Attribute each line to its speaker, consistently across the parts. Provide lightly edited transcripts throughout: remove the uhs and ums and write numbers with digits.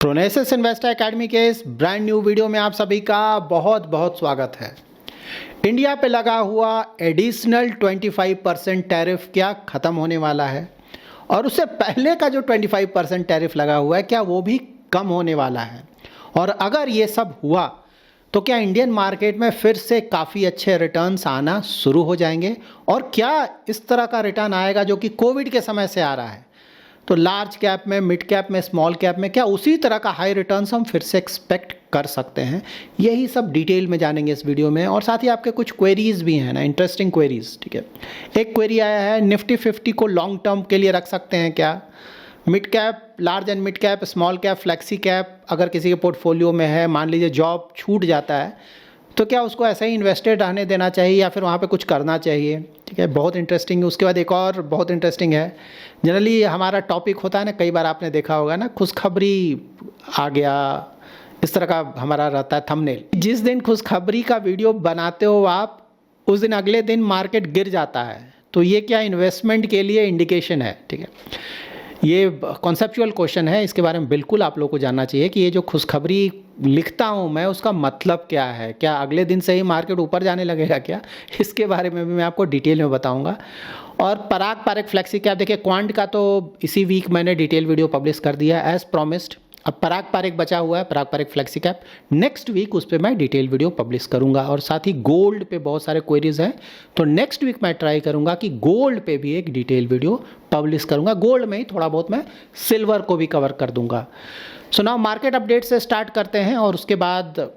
Speaker 1: प्रोनेसिस investor academy के इस brand new video में आप सभी का बहुत बहुत स्वागत है। इंडिया पे लगा हुआ एडिशनल 25% टैरिफ क्या ख़त्म होने वाला है और उससे पहले का जो 25% टैरिफ लगा हुआ है क्या वो भी कम होने वाला है, और अगर ये सब हुआ तो क्या इंडियन मार्केट में फिर से काफ़ी अच्छे रिटर्न्स आना शुरू हो जाएंगे, और क्या इस तरह का रिटर्न आएगा जो कि कोविड के समय से आ रहा है। तो लार्ज कैप में, मिड कैप में, स्मॉल कैप में क्या उसी तरह का हाई रिटर्न्स हम फिर से एक्सपेक्ट कर सकते हैं। यही सब डिटेल में जानेंगे इस वीडियो में, और साथ ही आपके कुछ क्वेरीज भी हैं ना, इंटरेस्टिंग क्वेरीज। ठीक है, एक क्वेरी आया है, निफ्टी 50 को लॉन्ग टर्म के लिए रख सकते हैं क्या? Mid cap, large and mid cap, small cap, flexi cap अगर किसी के पोर्टफोलियो में है, मान लीजिए जॉब छूट जाता है, तो क्या उसको ऐसे ही इन्वेस्टेड रहने देना चाहिए या फिर वहाँ पे कुछ करना चाहिए? ठीक है, बहुत इंटरेस्टिंग है। उसके बाद एक और बहुत इंटरेस्टिंग है, जनरली हमारा टॉपिक होता है ना, कई बार आपने देखा होगा ना, खुशखबरी आ गया, इस तरह का हमारा रहता है थंबनेल। जिस दिन खुशखबरी का वीडियो बनाते हो आप, उस दिन अगले दिन मार्केट गिर जाता है, तो ये क्या इन्वेस्टमेंट के लिए इंडिकेशन है? ठीक है, ये कॉन्सेप्चुअल क्वेश्चन है, इसके बारे में बिल्कुल आप लोगों को जानना चाहिए कि ये जो खुशखबरी लिखता हूँ मैं, उसका मतलब क्या है। क्या अगले दिन से ही मार्केट ऊपर जाने लगेगा क्या? इसके बारे में भी मैं आपको डिटेल में बताऊंगा। और पराग पारेख फ्लेक्सी कैप, देखिए क्वांट का तो इसी वीक मैंने डिटेल वीडियो पब्लिश कर दिया एज प्रॉमिस्ड। अब पराग पारेख बचा हुआ है, Parag Parekh flexi cap, next week उस पर मैं डिटेल वीडियो पब्लिश करूंगा। और साथ ही गोल्ड पे बहुत सारे क्वेरीज हैं, तो नेक्स्ट वीक मैं ट्राई करूंगा कि गोल्ड पे भी एक डिटेल वीडियो पब्लिश करूंगा। गोल्ड में ही थोड़ा बहुत मैं सिल्वर को भी कवर कर दूंगा। सो नाउ मार्केट अपडेट से स्टार्ट करते हैं और उसके बाद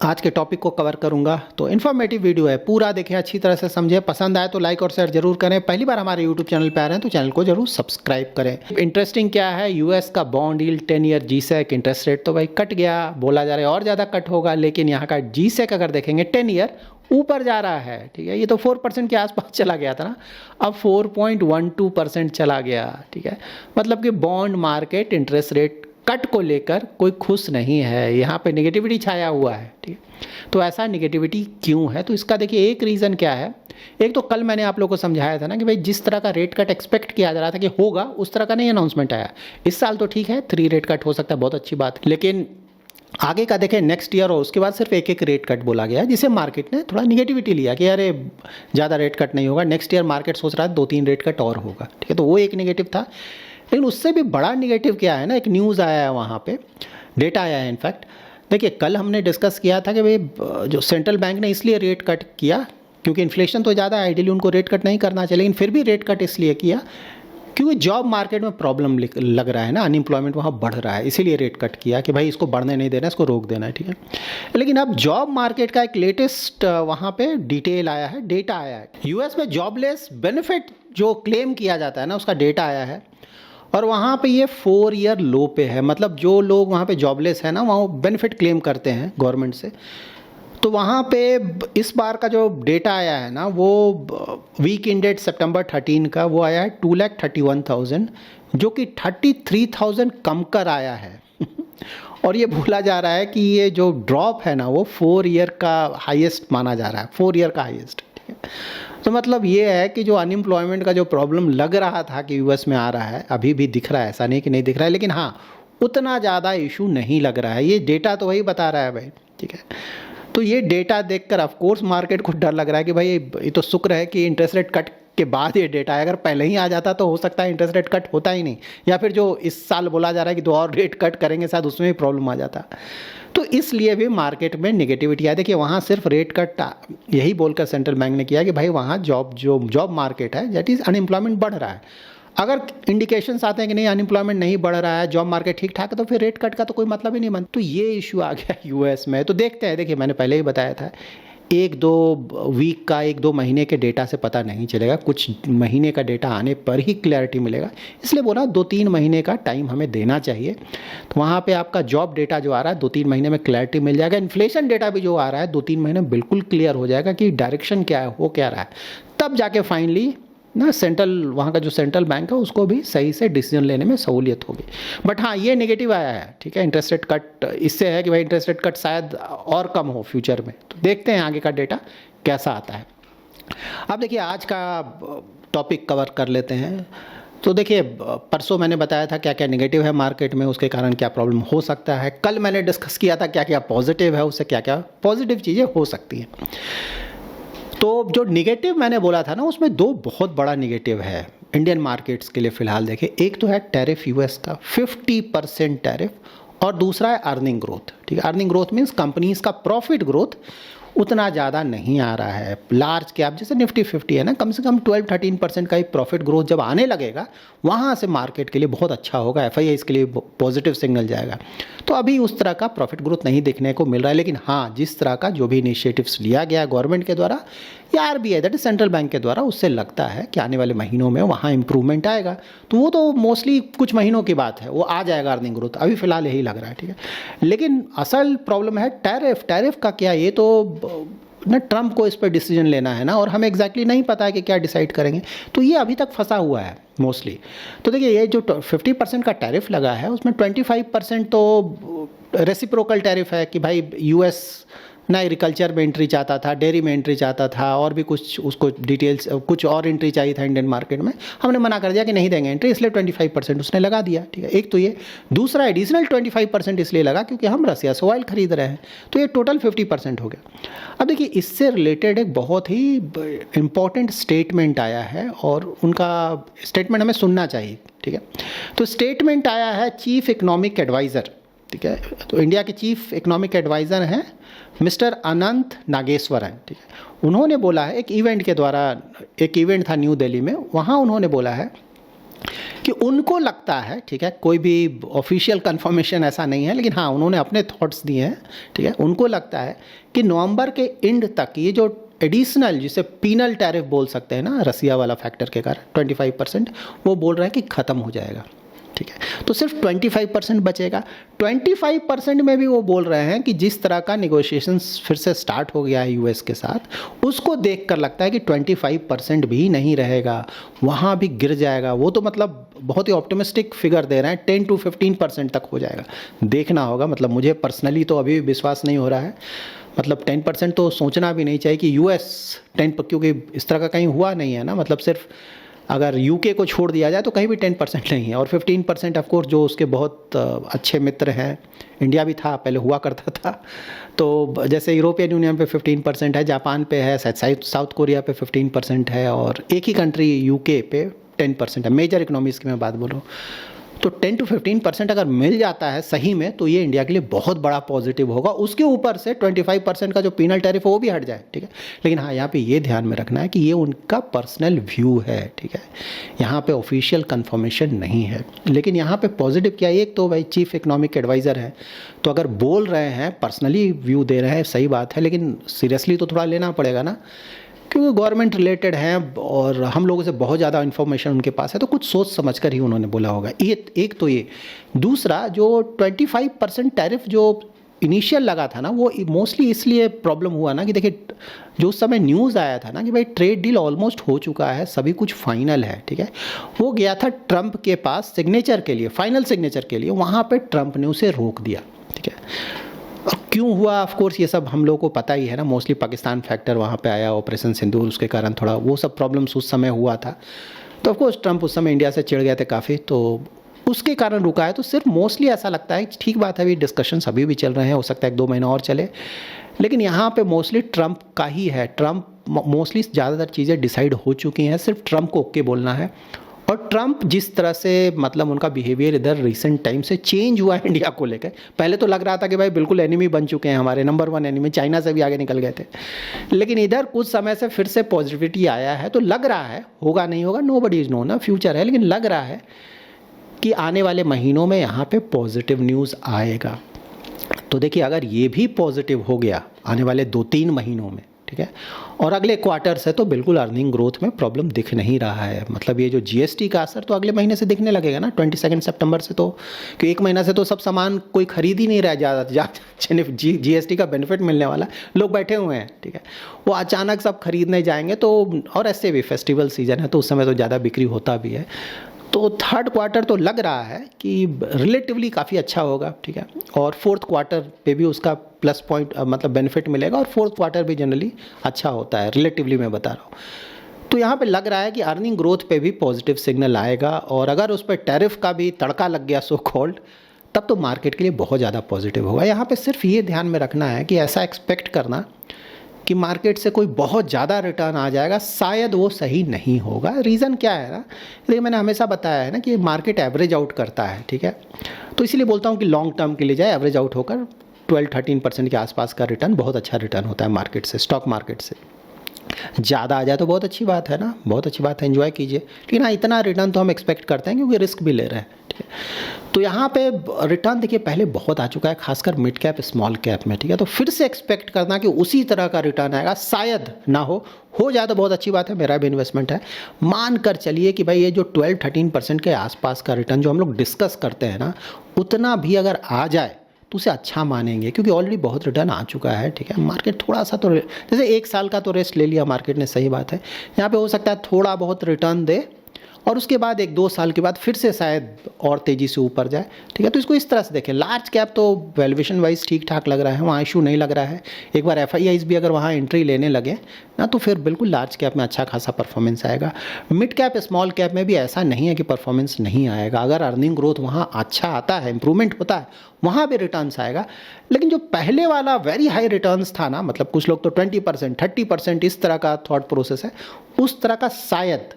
Speaker 1: आज के टॉपिक को कवर करूंगा। तो इन्फॉर्मेटिव वीडियो है, पूरा देखें, अच्छी तरह से समझे। पसंद आए तो लाइक और शेयर जरूर करें। पहली बार हमारे यूट्यूब चैनल पर आ रहे हैं तो चैनल को जरूर सब्सक्राइब करें। इंटरेस्टिंग क्या है, यूएस का bond yield 10 year G-sec interest rate तो भाई कट गया, बोला जा रहा है और ज़्यादा कट होगा, लेकिन यहाँ का जीसेक अगर देखेंगे 10 ईयर ऊपर जा रहा है। ठीक है, ये तो 4% के आसपास चला गया था ना, अब 4.12% चला गया। ठीक है, मतलब कि bond market interest rate cut को लेकर कोई खुश नहीं है, यहाँ पे नेगेटिविटी छाया हुआ है। ठीक है, तो ऐसा नेगेटिविटी क्यों है? तो इसका देखिए एक रीज़न क्या है। एक तो कल मैंने आप लोगों को समझाया था ना कि भाई जिस तरह का रेट कट एक्सपेक्ट किया जा रहा था कि होगा, उस तरह का नहीं अनाउंसमेंट आया। इस साल तो ठीक है 3 रेट कट हो सकता है, बहुत अच्छी बात, लेकिन आगे का देखें नेक्स्ट ईयर और उसके बाद सिर्फ एक रेट कट बोला गया, जिसे मार्केट ने थोड़ा निगेटिविटी लिया कि अरे ज़्यादा रेट कट नहीं होगा, नेक्स्ट ईयर मार्केट सोच रहा है 2-3 रेट कट और होगा। ठीक है, तो वो एक निगेटिव था। लेकिन उससे भी बड़ा निगेटिव क्या है ना, एक न्यूज़ आया है, वहाँ पे डेटा आया है। इनफैक्ट देखिए कल हमने डिस्कस किया था कि भाई जो सेंट्रल बैंक ने इसलिए रेट कट किया क्योंकि इन्फ्लेशन तो ज़्यादा है, आइडियली उनको रेट कट नहीं करना चाहिए, लेकिन फिर भी रेट कट इसलिए किया क्योंकि जॉब मार्केट में प्रॉब्लम लग रहा है ना, अनएम्प्लॉयमेंट वहाँ बढ़ रहा है, इसीलिए रेट कट किया कि भाई इसको बढ़ने नहीं देना, इसको रोक देना है। ठीक है, लेकिन अब जॉब मार्केट का एक लेटेस्ट वहाँ पे डिटेल आया है, डेटा आया है। यूएस में जॉबलेस बेनिफिट जो क्लेम किया जाता है ना, उसका डेटा आया है, और वहाँ पे ये 4 ईयर लो पे है। मतलब जो लोग वहाँ पे जॉबलेस है ना, वहाँ बेनिफिट क्लेम करते हैं गवर्नमेंट से, तो वहाँ पे इस बार का जो डेटा आया है ना, वो वीक इंडेड सितंबर 13 का वो आया है 2,31,000, जो कि 33,000 कम कर आया है। और ये बोला जा रहा है कि ये जो ड्रॉप है ना, वो 4 ईयर का हाईएस्ट माना जा रहा है, 4 ईयर का हाईएस्ट। ठीक है, तो मतलब ये है कि जो अनएम्प्लॉयमेंट का जो प्रॉब्लम लग रहा था कि यूएस में आ रहा है, अभी भी दिख रहा है, ऐसा नहीं कि नहीं दिख रहा है, लेकिन हाँ उतना ज़्यादा इशू नहीं लग रहा है। ये डेटा तो वही बता रहा है भाई। ठीक है, तो ये डेटा देखकर ऑफ कोर्स मार्केट को डर लग रहा है कि भाई ये तो शुक्र है कि इंटरेस्ट रेट कट के बाद ये डेटा है, अगर पहले ही आ जाता तो हो सकता है इंटरेस्ट रेट कट होता ही नहीं, या फिर जो इस साल बोला जा रहा है कि 2 और रेट कट करेंगे शायद उसमें भी प्रॉब्लम आ जाता। तो इसलिए भी मार्केट में नेगेटिविटी है। देखिए वहाँ सिर्फ रेट कट यही बोलकर सेंट्रल बैंक ने किया कि भाई वहाँ जॉब मार्केट है, दैट इज़ अनएम्प्लॉयमेंट बढ़ रहा है। अगर इंडिकेशंस आते हैं कि नहीं अनएम्प्लॉयमेंट नहीं बढ़ रहा है, जॉब मार्केट ठीक ठाक है, तो फिर रेट कट का तो कोई मतलब ही नहीं बनता। तो ये इशू आ गया यूएस में। तो देखते हैं, देखिए मैंने पहले ही बताया था 1-2 वीक का, 1-2 महीने के डेटा से पता नहीं चलेगा, कुछ महीने का डेटा आने पर ही क्लैरिटी मिलेगा। इसलिए बोला 2-3 महीने का टाइम हमें देना चाहिए। तो वहाँ पे आपका जॉब डेटा जो आ रहा है 2-3 महीने में क्लैरिटी मिल जाएगा। इन्फ्लेशन डेटा भी जो आ रहा है 2-3 महीने में बिल्कुल क्लियर हो जाएगा कि डायरेक्शन क्या है, हो क्या रहा है, तब जाके फाइनली ना वहाँ का जो सेंट्रल बैंक है उसको भी सही से डिसीजन लेने में सहूलियत होगी। बट हाँ ये नेगेटिव आया है। ठीक है, इंटरेस्ट रेट कट इससे है कि भाई इंटरेस्ट रेट कट शायद और कम हो फ्यूचर में, तो देखते हैं आगे का डेटा कैसा आता है। अब देखिए आज का टॉपिक कवर कर लेते हैं। तो देखिए, परसों मैंने बताया था क्या क्या नेगेटिव है मार्केट में, उसके कारण क्या प्रॉब्लम हो सकता है। कल मैंने डिस्कस किया था क्या क्या पॉजिटिव है, उससे क्या क्या पॉजिटिव चीज़ें हो सकती हैं। तो जो नेगेटिव मैंने बोला था ना, उसमें दो बहुत बड़ा नेगेटिव है इंडियन मार्केट्स के लिए फ़िलहाल। देखिए, एक तो है टैरिफ यूएस का 50% टैरिफ, और दूसरा है अर्निंग ग्रोथ। ठीक है, अर्निंग ग्रोथ मीन्स कंपनीज का प्रॉफिट ग्रोथ उतना ज़्यादा नहीं आ रहा है। लार्ज कैप जैसे निफ्टी 50 है ना, कम से कम 12-13% का ही प्रॉफिट ग्रोथ जब आने लगेगा, वहाँ से मार्केट के लिए बहुत अच्छा होगा, एफआईआई इसके लिए पॉजिटिव सिग्नल जाएगा। तो अभी उस तरह का प्रॉफिट ग्रोथ नहीं देखने को मिल रहा है, लेकिन हाँ, जिस तरह का जो भी इनिशिएटिव्स लिया गया गवर्नमेंट के द्वारा या RBI that is central bank के द्वारा, उससे लगता है कि आने वाले महीनों में वहाँ इंप्रूवमेंट आएगा। तो वो तो मोस्टली कुछ महीनों की बात है, वो आ जाएगा अर्निंग ग्रोथ, अभी फिलहाल यही लग रहा है। ठीक है, लेकिन असल प्रॉब्लम है टैरिफ का क्या, ये तो ना ट्रंप को इस पर डिसीजन लेना है ना, और हमें एग्जैक्टली नहीं पता है कि क्या डिसाइड करेंगे, तो ये अभी तक फंसा हुआ है मोस्टली। तो देखिए, ये जो 50% का टैरिफ लगा है, उसमें 25% तो रेसिप्रोकल टैरिफ है कि भाई यूएस ना एग्रीकल्चर में एंट्री चाहता था, डेयरी में एंट्री चाहता था, और भी कुछ उसको डिटेल्स कुछ और एंट्री चाहिए था इंडियन मार्केट में, हमने मना कर दिया कि नहीं देंगे एंट्री, इसलिए 25% उसने लगा दिया। ठीक है, एक तो ये। दूसरा एडिशनल 25% इसलिए लगा क्योंकि हम रसिया से ऑयल खरीद रहे हैं, तो ये टोटल 50% हो गया। अब देखिए, इससे रिलेटेड एक बहुत ही इंपॉर्टेंट स्टेटमेंट आया है, और उनका स्टेटमेंट हमें सुनना चाहिए। ठीक है, तो स्टेटमेंट आया है चीफ इकोनॉमिक एडवाइज़र। ठीक है, तो इंडिया के चीफ इकोनॉमिक एडवाइज़र हैं मिस्टर अनंत नागेश्वरन। ठीक है, उन्होंने बोला है, एक इवेंट के द्वारा, एक इवेंट था न्यू दिल्ली में, वहाँ उन्होंने बोला है कि उनको लगता है, ठीक है, कोई भी ऑफिशियल कंफर्मेशन ऐसा नहीं है, लेकिन हाँ, उन्होंने अपने थॉट्स दिए हैं। ठीक है, उनको लगता है कि नवंबर के एंड तक ये जो एडिशनल, जिसे पीनल टैरिफ बोल सकते हैं ना, रसिया वाला फैक्टर के कारण 25%, वो बोल रहे हैं कि ख़त्म हो जाएगा। ठीक है, तो सिर्फ 25% बचेगा। 25% में भी वो बोल रहे हैं कि जिस तरह का नेगोशिएशंस फिर से स्टार्ट हो गया है यूएस के साथ, उसको देखकर लगता है कि 25% भी नहीं रहेगा, वहाँ भी गिर जाएगा। वो तो मतलब बहुत ही ऑप्टिमिस्टिक फिगर दे रहे हैं, 10-15% तक हो जाएगा। देखना होगा, मतलब मुझे पर्सनली तो अभी विश्वास नहीं हो रहा है। मतलब 10% तो सोचना भी नहीं चाहिए कि यूएस 10, क्योंकि इस तरह का कहीं हुआ नहीं है ना। मतलब सिर्फ अगर यूके को छोड़ दिया जाए तो कहीं भी 10% नहीं है, और 15% ऑफकोर्स जो उसके बहुत अच्छे मित्र हैं, इंडिया भी था पहले, हुआ करता था। तो जैसे यूरोपियन यूनियन पे 15% है, जापान पे है, साउथ कोरिया पे 15% है, और एक ही कंट्री यूके पे 10% है। मेजर इकोनॉमीज़ की मैं बात बोलूँ तो 10-15% अगर मिल जाता है सही में, तो ये इंडिया के लिए बहुत बड़ा पॉजिटिव होगा। उसके ऊपर से 25% का जो पीनल टैरिफ है वो भी हट जाए। ठीक है, लेकिन हाँ, यहाँ पे ये ध्यान में रखना है कि ये उनका पर्सनल व्यू है। ठीक है, यहाँ पे ऑफिशियल कंफर्मेशन नहीं है, लेकिन यहाँ पे पॉजिटिव क्या है, एक तो भाई चीफ इकोनॉमिक एडवाइज़र है, तो अगर बोल रहे हैं, पर्सनली व्यू दे रहे हैं, सही बात है, लेकिन सीरियसली तो थोड़ा लेना पड़ेगा ना, क्योंकि गवर्नमेंट रिलेटेड हैं और हम लोगों से बहुत ज़्यादा इन्फॉर्मेशन उनके पास है, तो कुछ सोच समझ कर ही उन्होंने बोला होगा। ये एक तो ये। दूसरा, जो 25% टैरिफ जो इनिशियल लगा था ना, वो मोस्टली इसलिए प्रॉब्लम हुआ ना कि देखिए, जो उस समय न्यूज़ आया था ना कि भाई ट्रेड डील ऑलमोस्ट हो चुका है, सभी कुछ फाइनल है। ठीक है, वो गया था ट्रंप के पास सिग्नेचर के लिए, फाइनल सिग्नेचर के लिए, वहाँ पर ट्रंप ने उसे रोक दिया। ठीक है, और क्यों हुआ, ऑफ कोर्स ये सब हम लोगों को पता ही है ना। मोस्टली पाकिस्तान फैक्टर वहाँ पे आया, ऑपरेशन सिंदूर, उसके कारण थोड़ा वो सब प्रॉब्लम्स उस समय हुआ था। तो ऑफ कोर्स ट्रंप उस समय इंडिया से चिढ़ गए थे काफ़ी, तो उसके कारण रुका है। तो सिर्फ मोस्टली ऐसा लगता है, ठीक बात है, अभी डिस्कशंस अभी भी चल रहे हैं, हो सकता है 1-2 महीना और चले, लेकिन यहाँ पे मोस्टली ट्रंप का ही है। ट्रंप मोस्टली ज़्यादातर चीज़ें डिसाइड हो चुकी हैं, सिर्फ ट्रंप को ओके बोलना है। और ट्रंप जिस तरह से, मतलब उनका बिहेवियर इधर रिसेंट टाइम से चेंज हुआ है इंडिया को लेकर, पहले तो लग रहा था कि भाई बिल्कुल एनिमी बन चुके हैं, हमारे नंबर 1 एनिमी, चाइना से भी आगे निकल गए थे, लेकिन इधर कुछ समय से फिर से पॉजिटिविटी आया है। तो लग रहा है, होगा नहीं होगा नोबडी इज नो ना, फ्यूचर है, लेकिन लग रहा है कि आने वाले महीनों में यहाँ पे पॉजिटिव न्यूज़ आएगा। तो देखिए, अगर ये भी पॉजिटिव हो गया आने वाले 2-3 महीनों में, ठीक है, और अगले क्वार्टर से तो बिल्कुल अर्निंग ग्रोथ में प्रॉब्लम दिख नहीं रहा है। मतलब ये जो जीएसटी का असर तो अगले महीने से दिखने लगेगा ना, 22 सितंबर से, तो कि एक महीना से तो सब सामान कोई खरीद ही नहीं रहा ज़्यादा, जीएसटी का बेनिफिट मिलने वाला, लोग बैठे हुए हैं। ठीक है, वो अचानक सब खरीदने जाएंगे, तो और ऐसे भी फेस्टिवल सीजन है, तो उस समय तो ज़्यादा बिक्री होता भी है। तो थर्ड क्वार्टर तो लग रहा है कि रिलेटिवली काफ़ी अच्छा होगा। ठीक है, और फोर्थ क्वार्टर पे भी उसका प्लस पॉइंट, मतलब बेनिफिट मिलेगा, और फोर्थ क्वार्टर भी जनरली अच्छा होता है, रिलेटिवली मैं बता रहा हूँ। तो यहाँ पे लग रहा है कि अर्निंग ग्रोथ पे भी पॉजिटिव सिग्नल आएगा, और अगर उस पर टैरिफ का भी तड़का लग गया सो कॉल्ड, तब तो मार्केट के लिए बहुत ज़्यादा पॉजिटिव होगा। यहाँ पे सिर्फ ये ध्यान में रखना है कि ऐसा एक्सपेक्ट करना कि मार्केट से कोई बहुत ज़्यादा रिटर्न आ जाएगा, शायद वो सही नहीं होगा। रीज़न क्या है ना, इसलिए मैंने हमेशा बताया है ना कि मार्केट एवरेज आउट करता है, ठीक है। तो इसीलिए बोलता हूँ कि लॉन्ग टर्म के लिए जाए, एवरेज आउट होकर 12-13% के आसपास का रिटर्न बहुत अच्छा रिटर्न होता है मार्केट से, स्टॉक मार्केट से। ज़्यादा आ जाए तो बहुत अच्छी बात है ना, बहुत अच्छी बात है, एंजॉय कीजिए। लेकिन हाँ, इतना रिटर्न तो हम एक्सपेक्ट करते हैं क्योंकि रिस्क भी ले रहे हैं, ठीक है। तो यहाँ पे रिटर्न देखिए पहले बहुत आ चुका है, खासकर मिड कैप स्मॉल कैप में, ठीक है। तो फिर से एक्सपेक्ट करना कि उसी तरह का रिटर्न आएगा, शायद ना हो जाए तो बहुत अच्छी बात है, मेरा भी इन्वेस्टमेंट है। मान कर चलिए कि भाई ये जो 12-13% के आसपास का रिटर्न जो हम लोग डिस्कस करते हैं ना, उतना भी अगर आ जाए तो उसे अच्छा मानेंगे, क्योंकि ऑलरेडी बहुत रिटर्न आ चुका है, ठीक है। मार्केट थोड़ा सा तो जैसे 1 साल का तो रेस्ट ले लिया मार्केट ने, सही बात है। यहाँ पे हो सकता है थोड़ा बहुत रिटर्न दे और उसके बाद 1-2 साल के बाद फिर से शायद और तेज़ी से ऊपर जाए, ठीक है। तो इसको इस तरह से देखें। लार्ज कैप तो वैल्यूएशन वाइज ठीक ठाक लग रहा है, वहाँ इशू नहीं लग रहा है। एक बार FIIs भी अगर वहाँ एंट्री लेने लगे ना, तो फिर बिल्कुल लार्ज कैप में अच्छा खासा परफॉर्मेंस आएगा। मिड कैप स्मॉल कैप में भी ऐसा नहीं है कि परफॉर्मेंस नहीं आएगा। अगर अर्निंग ग्रोथ वहाँ अच्छा आता है, इंप्रूवमेंट होता है, वहाँ भी रिटर्न्स आएगा। लेकिन जो पहले वाला वेरी हाई रिटर्न्स था ना, मतलब कुछ लोग तो 20%, 30% इस तरह का थॉट प्रोसेस है, उस तरह का शायद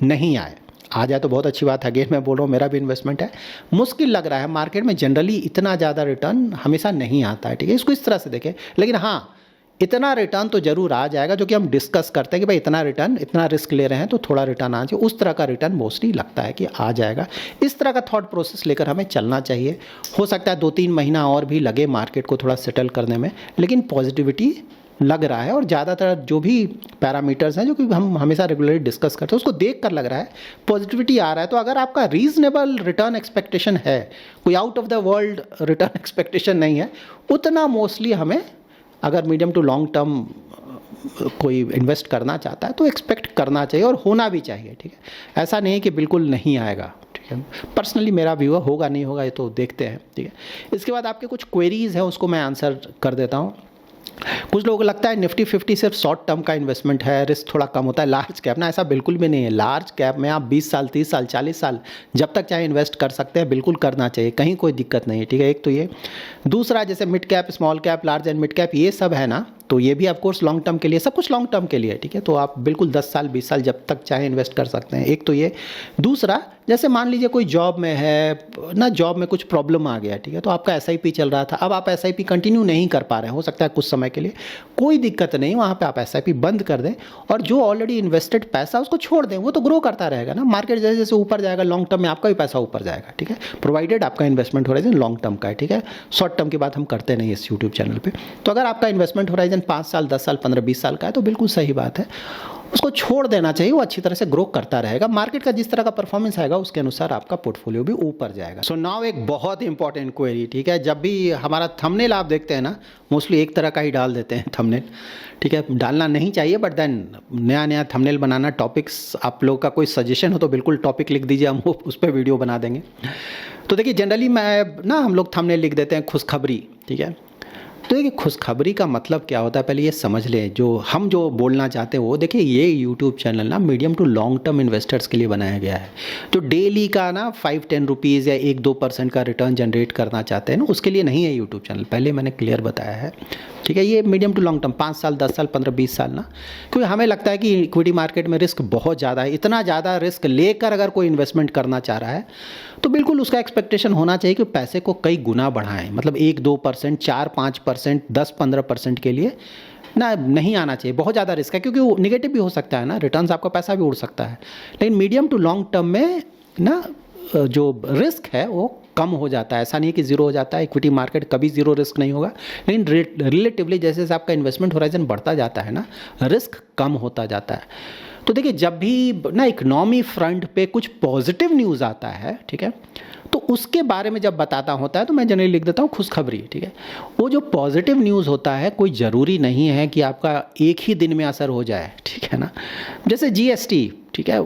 Speaker 1: नहीं आए। आ जाए तो बहुत अच्छी बात है। अगेन मैं बोल रहा हूँ, मेरा भी इन्वेस्टमेंट है। मुश्किल लग रहा है, मार्केट में जनरली इतना ज़्यादा रिटर्न हमेशा नहीं आता है, ठीक है। इसको इस तरह से देखें। लेकिन हाँ, इतना रिटर्न तो जरूर आ जाएगा, जो कि हम डिस्कस करते हैं कि भाई इतना रिटर्न, इतना रिस्क ले रहे हैं तो थोड़ा रिटर्न आ जाए, उस तरह का रिटर्न मोस्टली लगता है कि आ जाएगा। इस तरह का थॉट प्रोसेस लेकर हमें चलना चाहिए। हो सकता है 2-3 महीना और भी लगे मार्केट को थोड़ा सेटल करने में, लेकिन पॉजिटिविटी लग रहा है। और ज़्यादातर जो भी पैरामीटर्स हैं जो कि हम हमेशा रेगुलरली डिस्कस करते हैं, उसको देख कर लग रहा है पॉजिटिविटी आ रहा है। तो अगर आपका रीजनेबल रिटर्न एक्सपेक्टेशन है, कोई out of the world return expectation नहीं है, उतना मोस्टली हमें अगर मीडियम टू लॉन्ग टर्म कोई इन्वेस्ट करना चाहता है तो एक्सपेक्ट करना चाहिए, और होना भी चाहिए, ठीक है। ऐसा नहीं है कि बिल्कुल नहीं आएगा, ठीक है। पर्सनली मेरा व्यू होगा नहीं होगा ये तो देखते हैं, ठीक है। इसके बाद आपके कुछ क्वेरीज़ हैं, उसको मैं आंसर कर देता हूँ। कुछ लोगों को लगता है निफ्टी 50 सिर्फ शॉर्ट टर्म का इन्वेस्टमेंट है, रिस्क थोड़ा कम होता है। लार्ज कैप ना, ऐसा बिल्कुल भी नहीं है। लार्ज कैप में आप 20 साल, 30 साल, 40 साल जब तक चाहे इन्वेस्ट कर सकते हैं, बिल्कुल करना चाहिए, कहीं कोई दिक्कत नहीं है, ठीक है। एक तो ये। दूसरा, जैसे mid cap, small cap, large and mid cap, ये सब है ना, तो ये भी ऑफकोर्स लॉन्ग टर्म के लिए, सब कुछ लॉन्ग टर्म के लिए, ठीक है। तो आप बिल्कुल 10 साल, 20 साल जब तक चाहे इन्वेस्ट कर सकते हैं। एक तो ये। दूसरा, जैसे मान लीजिए कोई जॉब में है ना, जॉब में कुछ प्रॉब्लम आ गया, ठीक है, तो आपका SIP चल रहा था, अब आप SIP कंटिन्यू नहीं कर पा रहे हैं, हो सकता है कुछ समय के लिए, कोई दिक्कत नहीं, वहाँ पे आप SIP बंद कर दें और जो ऑलरेडी इन्वेस्टेड पैसा उसको छोड़ दें, वो तो ग्रो करता रहेगा ना। मार्केट जैसे जैसे ऊपर जाएगा, लॉन्ग टर्म में आपका भी पैसा ऊपर जाएगा, ठीक है, प्रोवाइडेड आपका इन्वेस्टमेंट होराइजन लॉन्ग टर्म का है, ठीक है। शॉर्ट टर्म की बात हम करते नहीं इस यूट्यूब चैनल पर। तो अगर आपका इन्वेस्टमेंट होराइजन 5 साल, 10 साल, 15-20 साल का है तो बिल्कुल सही बात है, उसको छोड़ देना चाहिए, वो अच्छी तरह से ग्रो करता रहेगा। मार्केट का जिस तरह का परफॉर्मेंस आएगा उसके अनुसार आपका पोर्टफोलियो भी ऊपर जाएगा। सो नाउ एक बहुत इंपॉर्टेंट क्वेरी, ठीक है। जब भी हमारा थंबनेल आप देखते हैं ना, मोस्टली एक तरह का ही डाल देते हैं थंबनेल, ठीक है। डालना नहीं चाहिए, बट देन नया नया थंबनेल बनाना, टॉपिक्स आप लोग का कोई सजेशन हो तो बिल्कुल टॉपिक लिख दीजिए, हम उस पर वीडियो बना देंगे। तो देखिए, जनरली हम लोग थंबनेल लिख देते हैं खुशखबरी, ठीक है। तो देखिए, खुशखबरी का मतलब क्या होता है, पहले ये समझ लें। जो बोलना चाहते हैं वो देखिए, ये यूट्यूब चैनल ना medium to long term investors के लिए बनाया गया है। जो डेली का ना 5-10 रुपीज़ या 1-2% का रिटर्न जनरेट करना चाहते हैं ना, उसके लिए नहीं है यूट्यूब चैनल, पहले मैंने क्लियर बताया है, ठीक है। ये मीडियम टू लॉन्ग टर्म 5 साल, 10 साल, 15-20 साल ना, क्योंकि हमें लगता है कि इक्विटी मार्केट में रिस्क बहुत ज़्यादा है। इतना ज़्यादा रिस्क लेकर अगर कोई इन्वेस्टमेंट करना चाह रहा है तो बिल्कुल उसका एक्सपेक्टेशन होना चाहिए कि पैसे को कई गुना बढ़ाएं, मतलब 1-2%, 4-5%, 10-15% के लिए ना नहीं आना चाहिए। बहुत ज़्यादा रिस्क है, क्योंकि वो निगेटिव भी हो सकता है ना, रिटर्न्स आपका पैसा भी उड़ सकता है। लेकिन मीडियम टू लॉन्ग टर्म में ना जो रिस्क है वो कम हो जाता है। ऐसा नहीं कि जीरो हो जाता है, इक्विटी मार्केट कभी जीरो रिस्क नहीं होगा, लेकिन रिलेटिवली जैसे जैसे आपका इन्वेस्टमेंट होराइजन बढ़ता जाता है ना, रिस्क कम होता जाता है। तो देखिए, जब भी ना इकोनॉमी फ्रंट पे कुछ पॉजिटिव न्यूज़ आता है, ठीक है, तो उसके बारे में जब बताता होता है तो मैं जनरली लिख देता हूँ खुशखबरी, ठीक है। वो जो पॉजिटिव न्यूज़ होता है, कोई ज़रूरी नहीं है कि आपका एक ही दिन में असर हो जाए, ठीक है ना। जैसे GST, ठीक है,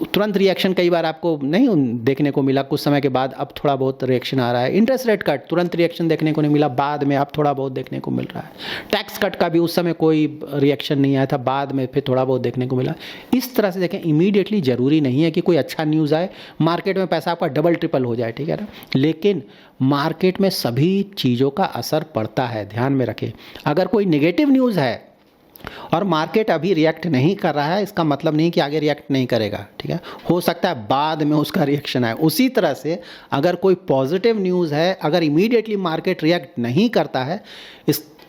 Speaker 1: तुरंत रिएक्शन कई बार आपको नहीं देखने को मिला, कुछ समय के बाद अब थोड़ा बहुत रिएक्शन आ रहा है। इंटरेस्ट रेट कट, तुरंत रिएक्शन देखने को नहीं मिला, बाद में अब थोड़ा बहुत देखने को मिल रहा है। टैक्स कट का भी उस समय कोई रिएक्शन नहीं आया था, बाद में फिर थोड़ा बहुत देखने को मिला। इस तरह से देखें, इमीडिएटली ज़रूरी नहीं है कि कोई अच्छा न्यूज़ आए, मार्केट में पैसा आपका डबल ट्रिपल हो जाए, ठीक है ना। लेकिन मार्केट में सभी चीज़ों का असर पड़ता है, ध्यान में रखें। अगर कोई नेगेटिव न्यूज़ है और मार्केट अभी रिएक्ट नहीं कर रहा है, इसका मतलब नहीं कि आगे रिएक्ट नहीं करेगा, ठीक है। हो सकता है बाद में उसका रिएक्शन आए। उसी तरह से अगर कोई पॉजिटिव न्यूज़ है, अगर इमीडिएटली मार्केट रिएक्ट नहीं करता है,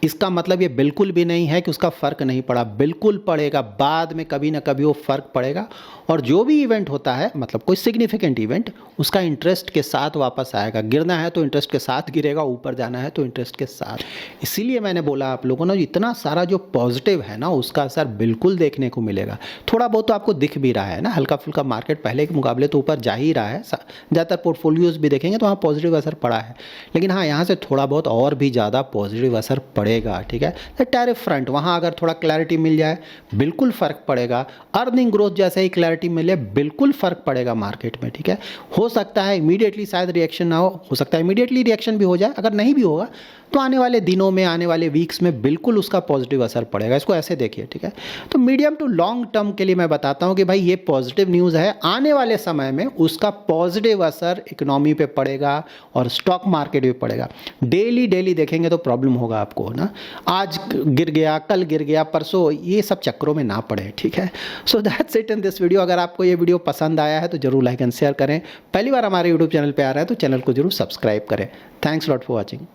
Speaker 1: इसका मतलब ये बिल्कुल भी नहीं है कि उसका फ़र्क नहीं पड़ा, बिल्कुल पड़ेगा। बाद में कभी ना कभी वो फ़र्क पड़ेगा। और जो भी इवेंट होता है, मतलब कोई सिग्निफिकेंट इवेंट, उसका इंटरेस्ट के साथ वापस आएगा। गिरना है तो इंटरेस्ट के साथ गिरेगा, ऊपर जाना है तो इंटरेस्ट के साथ। इसीलिए मैंने बोला आप लोगों ने, इतना सारा जो पॉजिटिव है ना, उसका असर बिल्कुल देखने को मिलेगा। थोड़ा बहुत तो आपको दिख भी रहा है ना, हल्का फुल्का मार्केट पहले के मुकाबले तो ऊपर जा ही रहा है। ज़्यादातर पोर्टफोलियोज़ भी देखेंगे तो वहाँ पॉजिटिव असर पड़ा है। लेकिन हाँ, यहाँ से थोड़ा बहुत और भी ज़्यादा पॉजिटिव असर पड़ेगा, ठीक है। टैरिफ फ्रंट, वहाँ अगर थोड़ा क्लैरिटी मिल जाए, बिल्कुल फ़र्क पड़ेगा। अर्निंग ग्रोथ जैसे ही क्लैरिटी मिले, बिल्कुल फ़र्क पड़ेगा मार्केट में, ठीक है। हो सकता है इमीडिएटली शायद रिएक्शन ना हो सकता है इमीडिएटली रिएक्शन भी हो जाए। अगर नहीं भी होगा तो आने वाले दिनों में, आने वाले वीक्स में बिल्कुल उसका पॉजिटिव असर पड़ेगा। इसको ऐसे देखिए, ठीक है। तो मीडियम टू लॉन्ग टर्म के लिए मैं बताता हूँ कि भाई ये पॉजिटिव न्यूज़ है, आने वाले समय में उसका पॉजिटिव असर इकोनॉमी पे पड़ेगा और स्टॉक मार्केट पे पड़ेगा। डेली देखेंगे तो प्रॉब्लम होगा आपको ना। आज गिर गया, कल गिर गया, परसों, ये सब चक्करों में ना पड़े, ठीक है। So that's it in this video. अगर आपको ये वीडियो पसंद आया है तो जरूर लाइक एंड शेयर करें। पहली बार हमारे यूट्यूब चैनल पर आ रहा है तो चैनल को जरूर सब्सक्राइब करें। Thanks lot for watching.